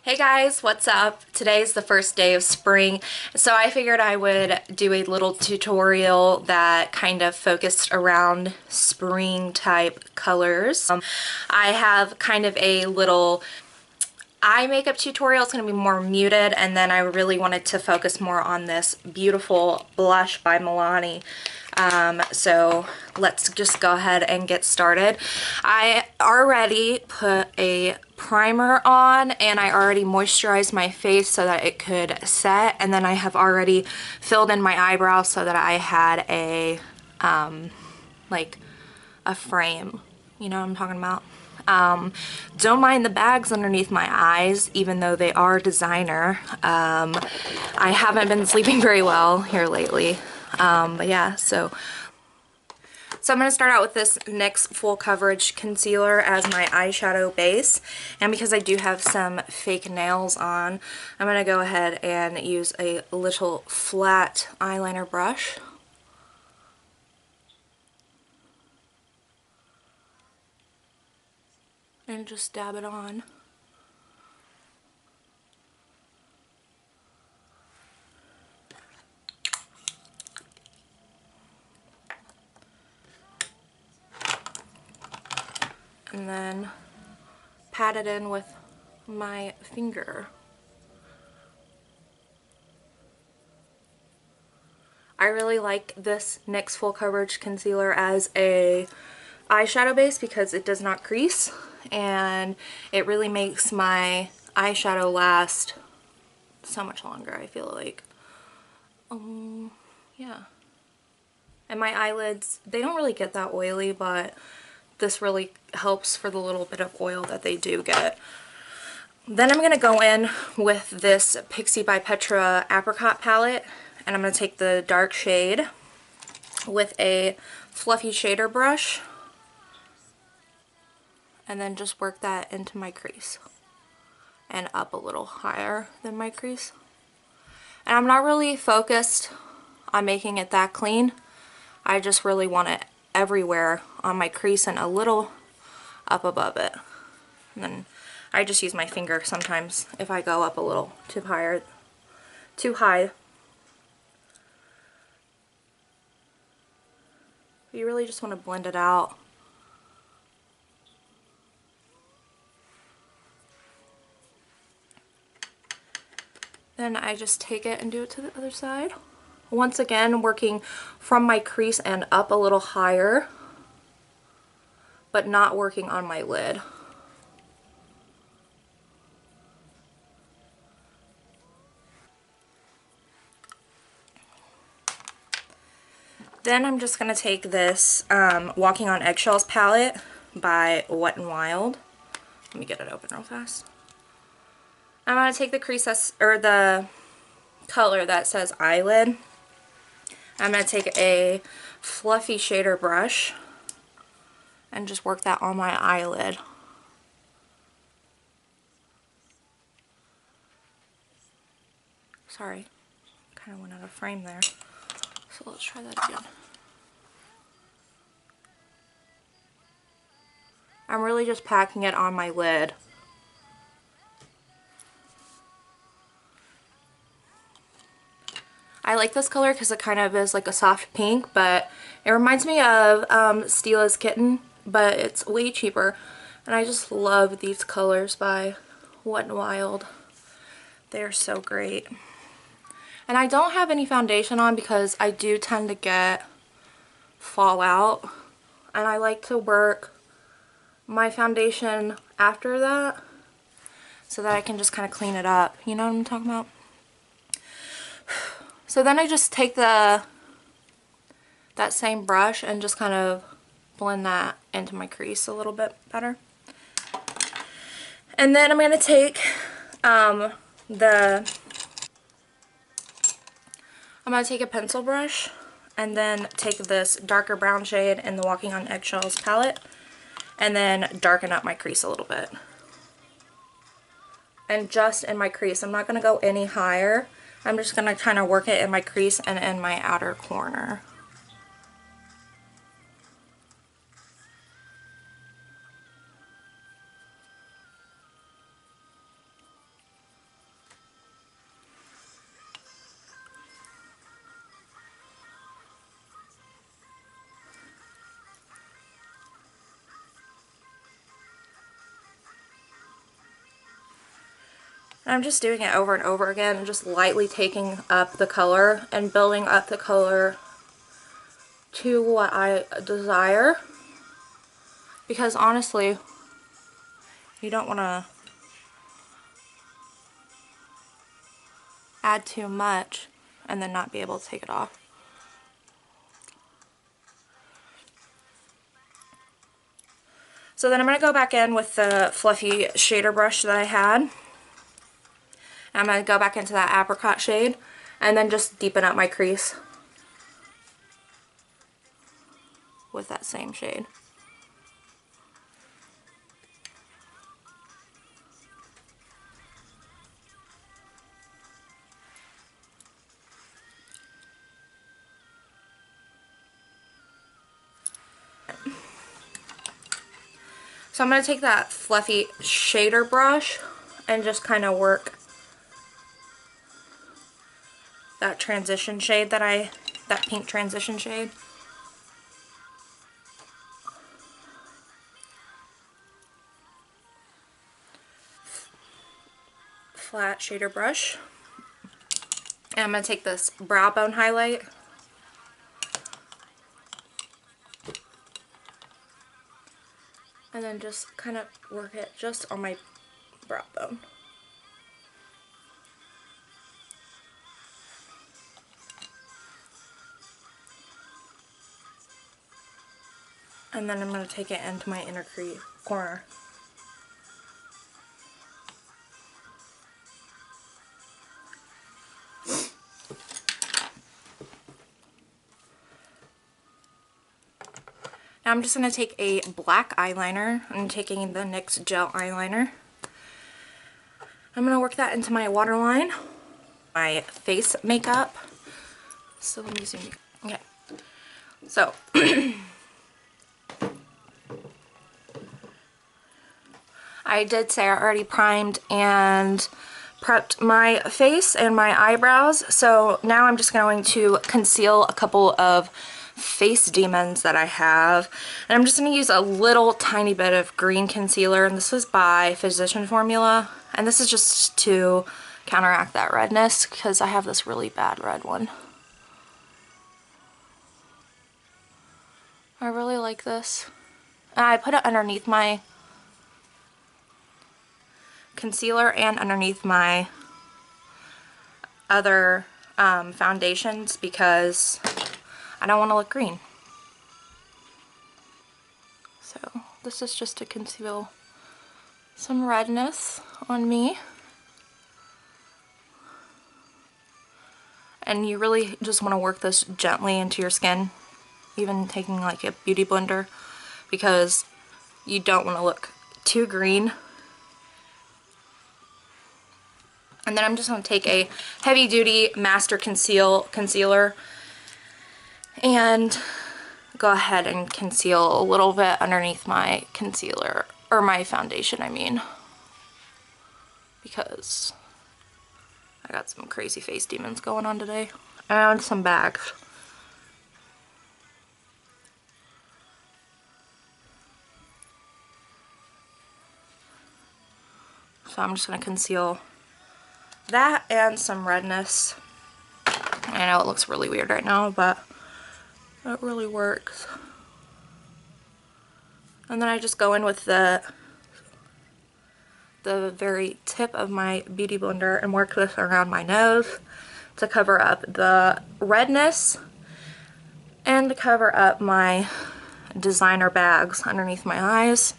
Hey guys, what's up? Today's the first day of spring, so I figured I would do a little tutorial that kind of focused around spring type colors. I have kind of a little eye makeup tutorial. It's going to be more muted, and then I really wanted to focus more on this beautiful blush by Milani. So let's just go ahead and get started. I already put a primer on and I already moisturized my face so that it could set, and then I have already filled in my eyebrows so that I had a like a frame. You know what I'm talking about? Don't mind the bags underneath my eyes, even though they are designer. I haven't been sleeping very well here lately. But yeah, so I'm going to start out with this NYX Full Coverage Concealer as my eyeshadow base. And because I do have some fake nails on, I'm going to go ahead and use a little flat eyeliner brush. And just dab it on. And then pat it in with my finger. I really like this NYX Full Coverage Concealer as a eyeshadow base because it does not crease, and it really makes my eyeshadow last so much longer, I feel like. Yeah. And my eyelids, they don't really get that oily, but this really helps for the little bit of oil that they do get. Then I'm going to go in with this Pixi by Petra Apricot palette, and I'm going to take the dark shade with a fluffy shader brush and then just work that into my crease and up a little higher than my crease. And I'm not really focused on making it that clean. I just really want it everywhere on my crease and a little up above it. And then I just use my finger sometimes if I go up a little too high. You really just want to blend it out. Then I just take it and do it to the other side. Once again, working from my crease and up a little higher, but not working on my lid. Then I'm just going to take this Walking on Eggshells palette by Wet n Wild. Let me get it open real fast. I'm going to take the crease or the color that says eyelid. I'm going to take a fluffy shader brush and just work that on my eyelid. Sorry, kind of went out of frame there. So let's try that again. I'm really just packing it on my lid. I like this color because it kind of is like a soft pink, but it reminds me of Stila's Kitten, but it's way cheaper. And I just love these colors by Wet n Wild. They're so great. And I don't have any foundation on because I do tend to get fallout. And I like to work my foundation after that so that I can just kind of clean it up. You know what I'm talking about? So then I just take that same brush and just kind of blend that into my crease a little bit better. And then I'm going to take I'm going to take a pencil brush and then take this darker brown shade in the Walking on Eggshells palette and then darken up my crease a little bit. And just in my crease. I'm not going to go any higher. I'm just going to kind of work it in my crease and in my outer corner. And I'm just doing it over and over again and just lightly taking up the color and building up the color to what I desire. Because honestly, you don't want to add too much and then not be able to take it off. So then I'm going to go back in with the fluffy shader brush that I had. And I'm going to go back into that apricot shade and then just deepen up my crease with that same shade. So I'm going to take that fluffy shader brush and just kind of work that transition shade that pink transition shade. Flat shader brush. And I'm going to take this brow bone highlight and then just kind of work it just on my brow bone. And then I'm going to take it into my inner corner. Now I'm just going to take a black eyeliner. I'm taking the NYX gel eyeliner. I'm going to work that into my waterline, my face makeup. So let me zoom. Okay. So I did say I already primed and prepped my face and my eyebrows. So now I'm just going to conceal a couple of face demons that I have, and I'm just going to use a little tiny bit of green concealer, and this was by Physician Formula, and this is just to counteract that redness because I have this really bad red one. I really like this. And I put it underneath my concealer and underneath my other foundations because I don't want to look green. So this is just to conceal some redness on me. And you really just want to work this gently into your skin, even taking like a beauty blender, because you don't want to look too green. And then I'm just going to take a heavy duty Master concealer and go ahead and conceal a little bit underneath my concealer, or my foundation I mean, because I got some crazy face demons going on today, and some bags. So I'm just going to conceal that and some redness. I know it looks really weird right now, but it really works. And then I just go in with the very tip of my beauty blender and work this around my nose to cover up the redness and to cover up my designer bags underneath my eyes.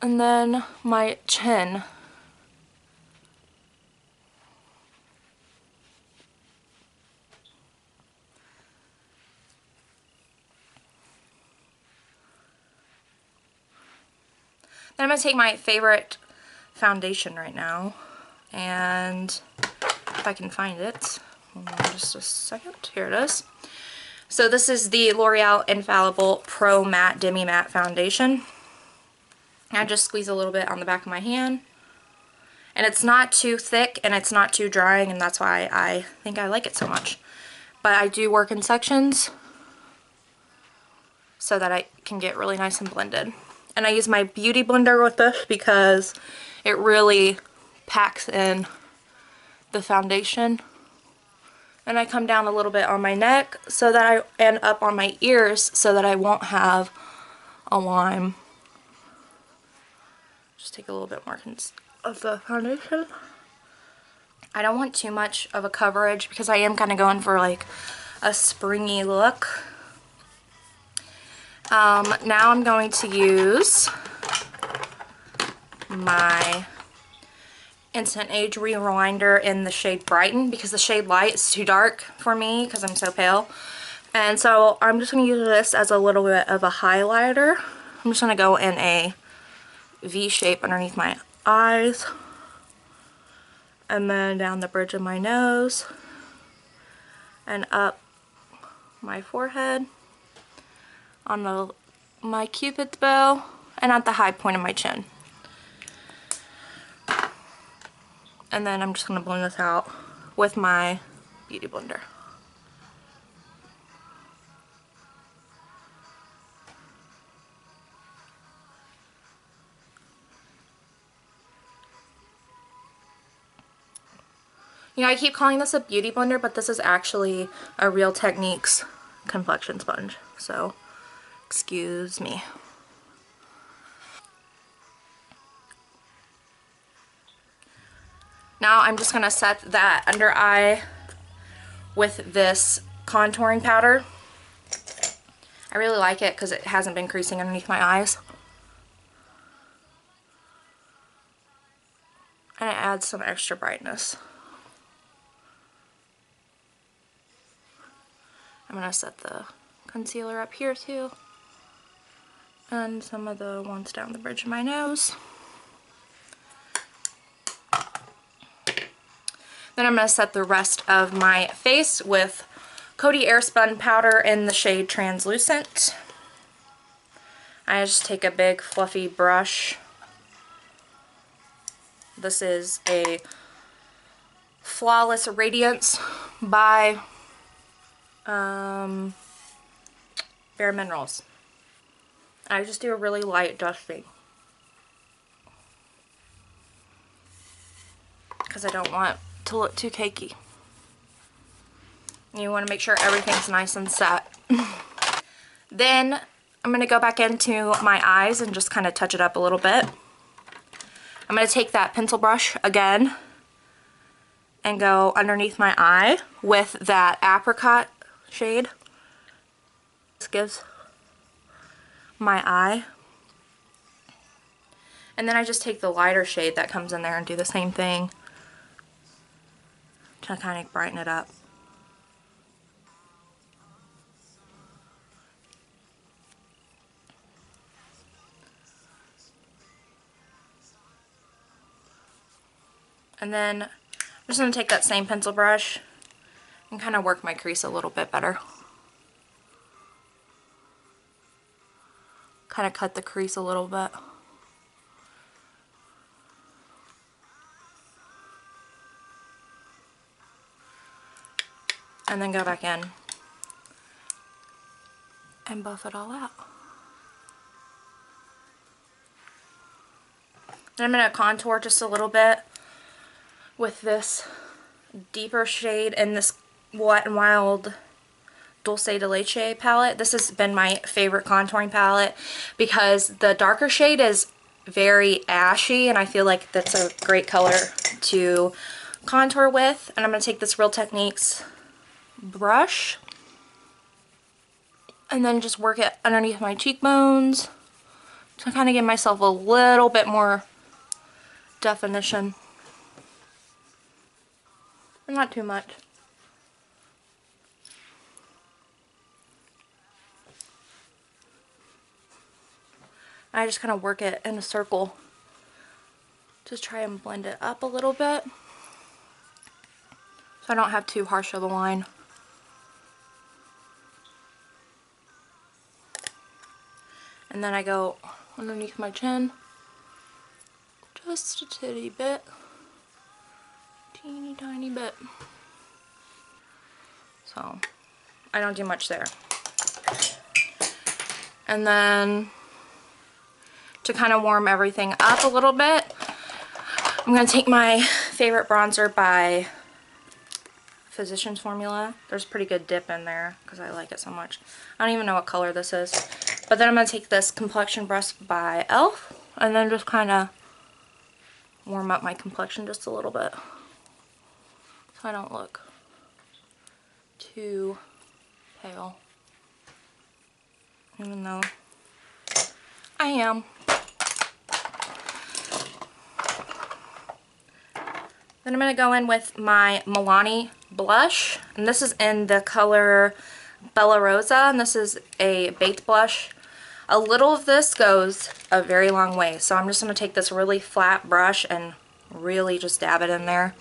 And then my chin. Then I'm going to take my favorite foundation right now, and if I can find it, just a second, here it is. So this is the L'Oreal Infallible Pro Matte Demi Matte Foundation. I just squeeze a little bit on the back of my hand, and it's not too thick and it's not too drying, and that's why I think I like it so much. But I do work in sections so that I can get really nice and blended. And I use my beauty blender with this because it really packs in the foundation. And I come down a little bit on my neck so that and up on my ears so that I won't have a lime. Just take a little bit more of the foundation. I don't want too much of a coverage because I am kind of going for like a springy look. Now I'm going to use my Instant Age Rewinder in the shade Brighten because the shade Light is too dark for me because I'm so pale. And so I'm just going to use this as a little bit of a highlighter. I'm just going to go in a V shape underneath my eyes. And then down the bridge of my nose. And up my forehead. On my Cupid's bow. And at the high point of my chin. And then I'm just going to blend this out with my Beauty Blender. You know, I keep calling this a Beauty Blender, but this is actually a Real Techniques complexion sponge. So, excuse me. Now I'm just going to set that under eye with this contouring powder. I really like it because it hasn't been creasing underneath my eyes. And it adds some extra brightness. I'm going to set the concealer up here too. And some of the ones down the bridge of my nose. Then I'm going to set the rest of my face with Coty Air-spun powder in the shade Translucent. I just take a big fluffy brush. This is a Flawless Radiance by Bare Minerals. I just do a really light dusting because I don't want to look too cakey. You want to make sure everything's nice and set. Then I'm going to go back into my eyes and just kind of touch it up a little bit. I'm going to take that pencil brush again and go underneath my eye with that Apricot shade. This gives my eye. And then I just take the lighter shade that comes in there and do the same thing to kind of brighten it up. And then I'm just going to take that same pencil brush and kind of work my crease a little bit better. Kind of cut the crease a little bit. And then go back in and buff it all out. Then I'm going to contour just a little bit with this deeper shade in this Wet n Wild Dulce de Leche palette. This has been my favorite contouring palette because the darker shade is very ashy and I feel like that's a great color to contour with. And I'm going to take this Real Techniques brush and then just work it underneath my cheekbones to kind of give myself a little bit more definition. But not too much. I just kind of work it in a circle. Just try and blend it up a little bit so I don't have too harsh of a line. And then I go underneath my chin just a titty bit, teeny tiny bit. So I don't do much there. And then to kind of warm everything up a little bit, I'm going to take my favorite bronzer by Physicians Formula. There's a pretty good dip in there because I like it so much. I don't even know what color this is. But then I'm going to take this complexion brush by e.l.f. and then just kind of warm up my complexion just a little bit so I don't look too pale. Even though I am. Then I'm going to go in with my Milani blush, and this is in the color Bella Rosa, and this is a baked blush. A little of this goes a very long way, so I'm just going to take this really flat brush and really just dab it in there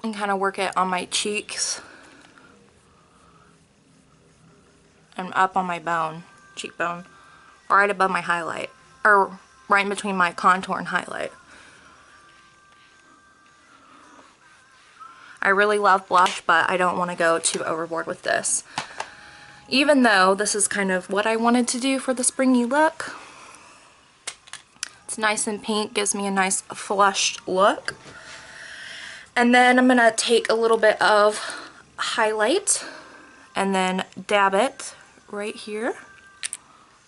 and kind of work it on my cheeks and up on my cheekbone, right above my highlight, or right in between my contour and highlight. I really love blush, but I don't want to go too overboard with this. Even though this is kind of what I wanted to do for the springy look. It's nice and pink, gives me a nice flushed look. And then I'm going to take a little bit of highlight and then dab it right here.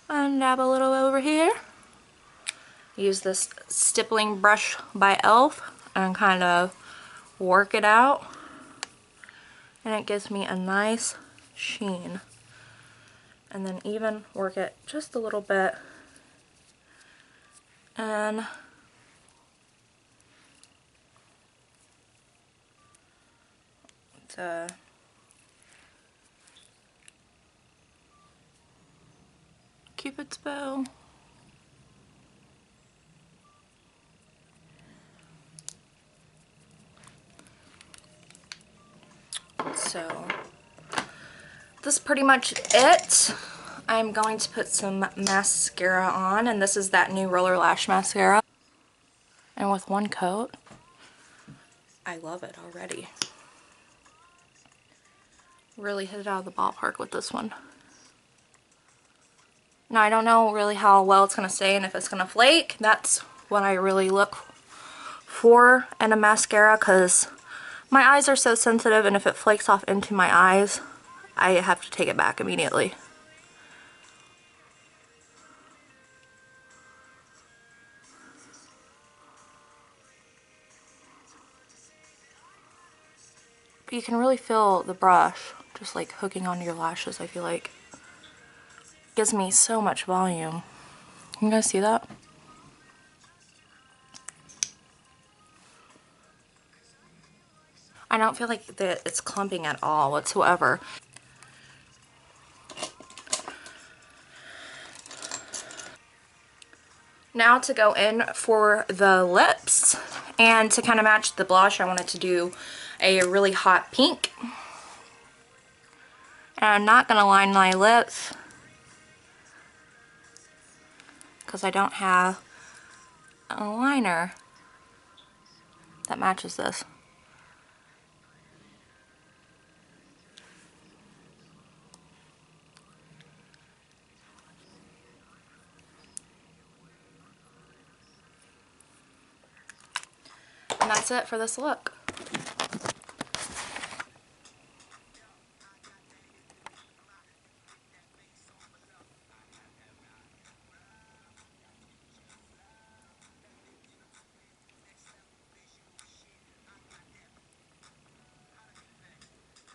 And dab a little over here. Use this stippling brush by e.l.f. and kind of work it out, and it gives me a nice sheen. And then even work it just a little bit and to Cupid's bow. So this is pretty much it. I'm going to put some mascara on, and this is that new Roller Lash mascara. And with one coat, I love it already. Really hit it out of the ballpark with this one. Now I don't know really how well it's going to stay and if it's going to flake. That's what I really look for in a mascara, because my eyes are so sensitive, and if it flakes off into my eyes, I have to take it back immediately. But you can really feel the brush just like hooking onto your lashes, I feel like. It gives me so much volume. You guys see that? I don't feel like that it's clumping at all whatsoever. Now to go in for the lips, and to kind of match the blush, I wanted to do a really hot pink. And I'm not going to line my lips because I don't have a liner that matches this. And that's it for this look.